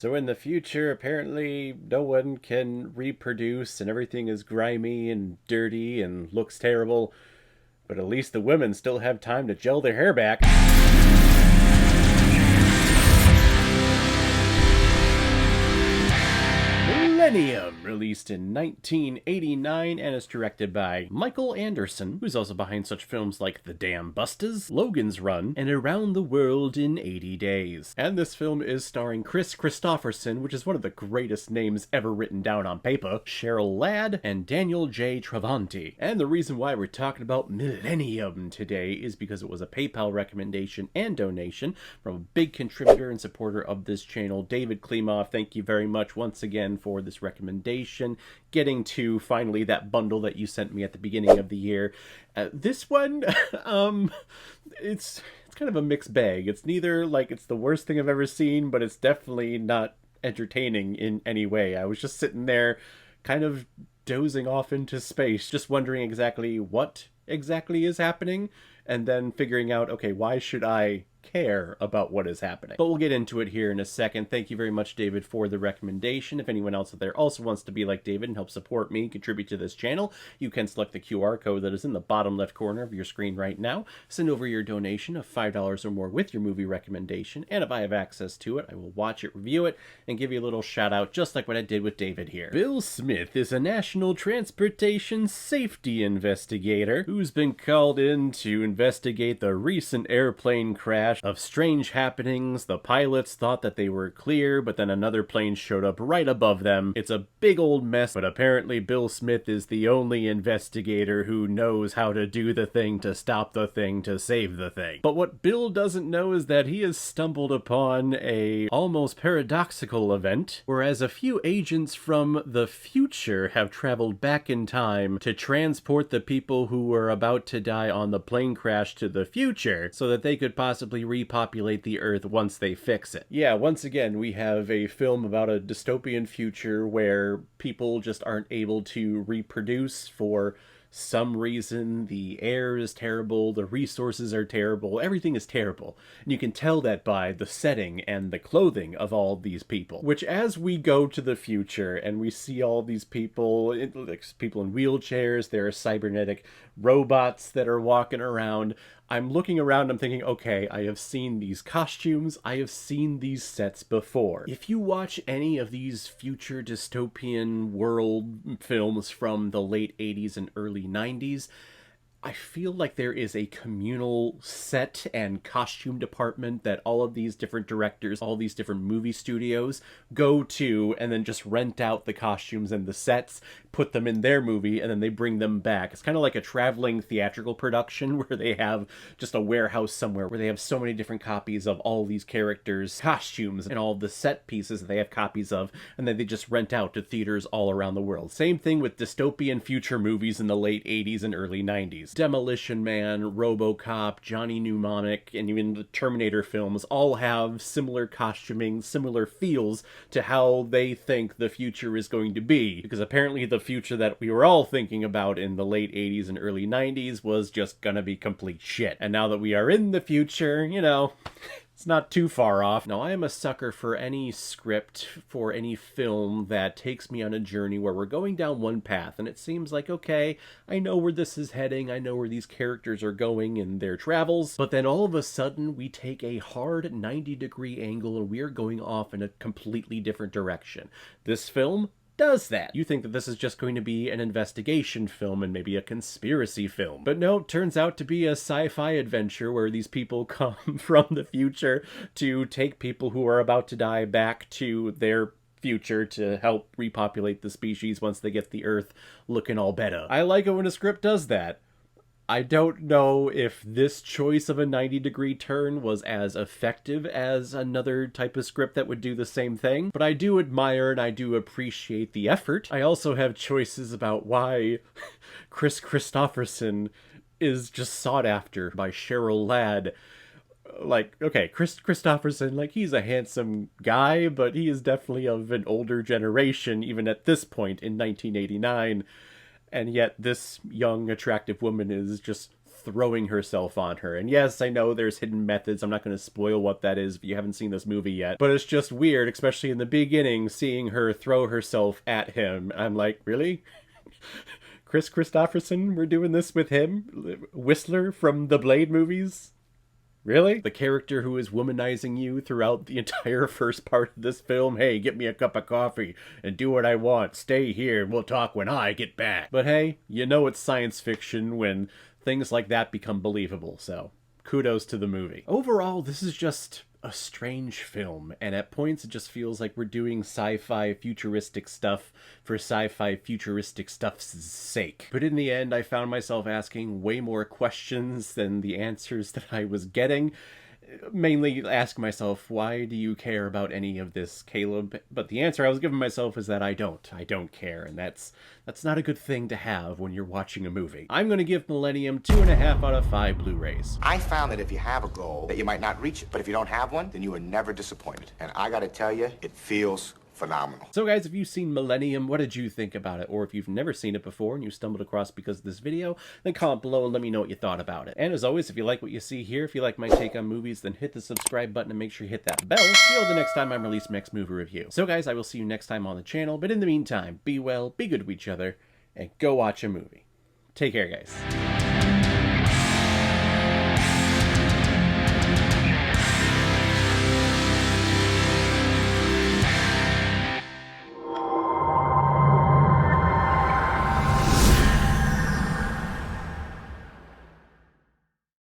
So in the future, apparently no one can reproduce and everything is grimy and dirty and looks terrible, but at least the women still have time to gel their hair back. Millennium, released in 1989 and is directed by Michael Anderson, who's also behind such films like The Damn Bustas, Logan's Run, and Around the World in 80 Days. And this film is starring Kris Kristofferson, which is one of the greatest names ever written down on paper, Cheryl Ladd, and Daniel J. Travanti. And the reason why we're talking about Millennium today is because it was a PayPal recommendation and donation from a big contributor and supporter of this channel, David Klimov. Thank you very much once again for this recommendation, getting to finally that bundle that you sent me at the beginning of the year. This one, it's kind of a mixed bag. It's neither like it's the worst thing I've ever seen, but it's definitely not entertaining in any way. I was just sitting there kind of dozing off into space, just wondering exactly what exactly is happening, and then figuring out, okay, why should I care about what is happening? But we'll get into it here in a second. Thank you very much, David, for the recommendation. If anyone else out there also wants to be like David and help support me, contribute to this channel, you can select the QR code that is in the bottom left corner of your screen right now. Send over your donation of $5 or more with your movie recommendation, and if I have access to it, I will watch it, review it, and give you a little shout out, just like what I did with David here. Bill Smith is a national transportation safety investigator who's been called in to investigate the recent airplane crash of strange happenings. The pilots thought that they were clear, but then another plane showed up right above them. It's a big old mess, but apparently Bill Smith is the only investigator who knows how to do the thing to stop the thing to save the thing. But what Bill doesn't know is that he has stumbled upon a almost paradoxical event, whereas a few agents from the future have traveled back in time to transport the people who were about to die on the plane crash to the future so that they could possibly repopulate the Earth once they fix it. Yeah, once again, we have a film about a dystopian future where people just aren't able to reproduce for some reason. The air is terrible, the resources are terrible, everything is terrible. And you can tell that by the setting and the clothing of all these people. Which, as we go to the future and we see all these people, like people in wheelchairs, there are cybernetic robots that are walking around, I'm looking around, I'm thinking, okay, I have seen these costumes, I have seen these sets before. If you watch any of these future dystopian world films from the late 80s and early 90s, I feel like there is a communal set and costume department that all of these different directors, all these different movie studios go to and then just rent out the costumes and the sets, put them in their movie, and then they bring them back. It's kind of like a traveling theatrical production where they have just a warehouse somewhere where they have so many different copies of all these characters' costumes and all the set pieces that they have copies of, and then they just rent out to theaters all around the world. Same thing with dystopian future movies in the late 80s and early 90s. Demolition Man, RoboCop, Johnny Mnemonic, and even the Terminator films all have similar costuming, similar feels to how they think the future is going to be. Because apparently the future that we were all thinking about in the late 80s and early 90s was just gonna be complete shit. And now that we are in the future, you know, it's not too far off. Now, I am a sucker for any script, for any film that takes me on a journey where we're going down one path, and it seems like, okay, I know where this is heading, I know where these characters are going in their travels, but then all of a sudden we take a hard 90-degree angle and we are going off in a completely different direction. This film does that. You think that this is just going to be an investigation film and maybe a conspiracy film. But no, it turns out to be a sci-fi adventure where these people come from the future to take people who are about to die back to their future to help repopulate the species once they get the Earth looking all better. I like it when a script does that. I don't know if this choice of a 90-degree turn was as effective as another type of script that would do the same thing, but I do admire and I do appreciate the effort. I also have choices about why Kris Kristofferson is just sought after by Cheryl Ladd. Like, okay, Kris Kristofferson, like, he's a handsome guy, but he is definitely of an older generation, even at this point in 1989. And yet this young, attractive woman is just throwing herself on her. And yes, I know there's hidden methods. I'm not going to spoil what that is if you haven't seen this movie yet. But it's just weird, especially in the beginning, seeing her throw herself at him. I'm like, really? Kris Kristofferson? We're doing this with him? Whistler from the Blade movies? Really? The character who is womanizing you throughout the entire first part of this film? Hey, get me a cup of coffee and do what I want. Stay here and we'll talk when I get back. But hey, you know it's science fiction when things like that become believable, so kudos to the movie. Overall, this is just a strange film, and at points it just feels like we're doing sci-fi futuristic stuff for sci-fi futuristic stuff's sake. But in the end, I found myself asking way more questions than the answers that I was getting. Mainly ask myself, why do you care about any of this, Caleb? But the answer I was giving myself is that I don't care, and that's not a good thing to have when you're watching a movie. I'm going to give Millennium 2.5 out of 5 Blu-rays. I found that if you have a goal, that you might not reach it, but if you don't have one, then you are never disappointed. And I gotta tell you, it feels phenomenal. So guys, if you've seen Millennium, what did you think about it? Or if you've never seen it before and you stumbled across because of this video, then comment below and let me know what you thought about it. And as always, if you like what you see here, if you like my take on movies, then hit the subscribe button and make sure you hit that bell to know the next time I release my next movie review. So guys, I will see you next time on the channel, but in the meantime, be well, be good to each other, and go watch a movie. Take care, guys.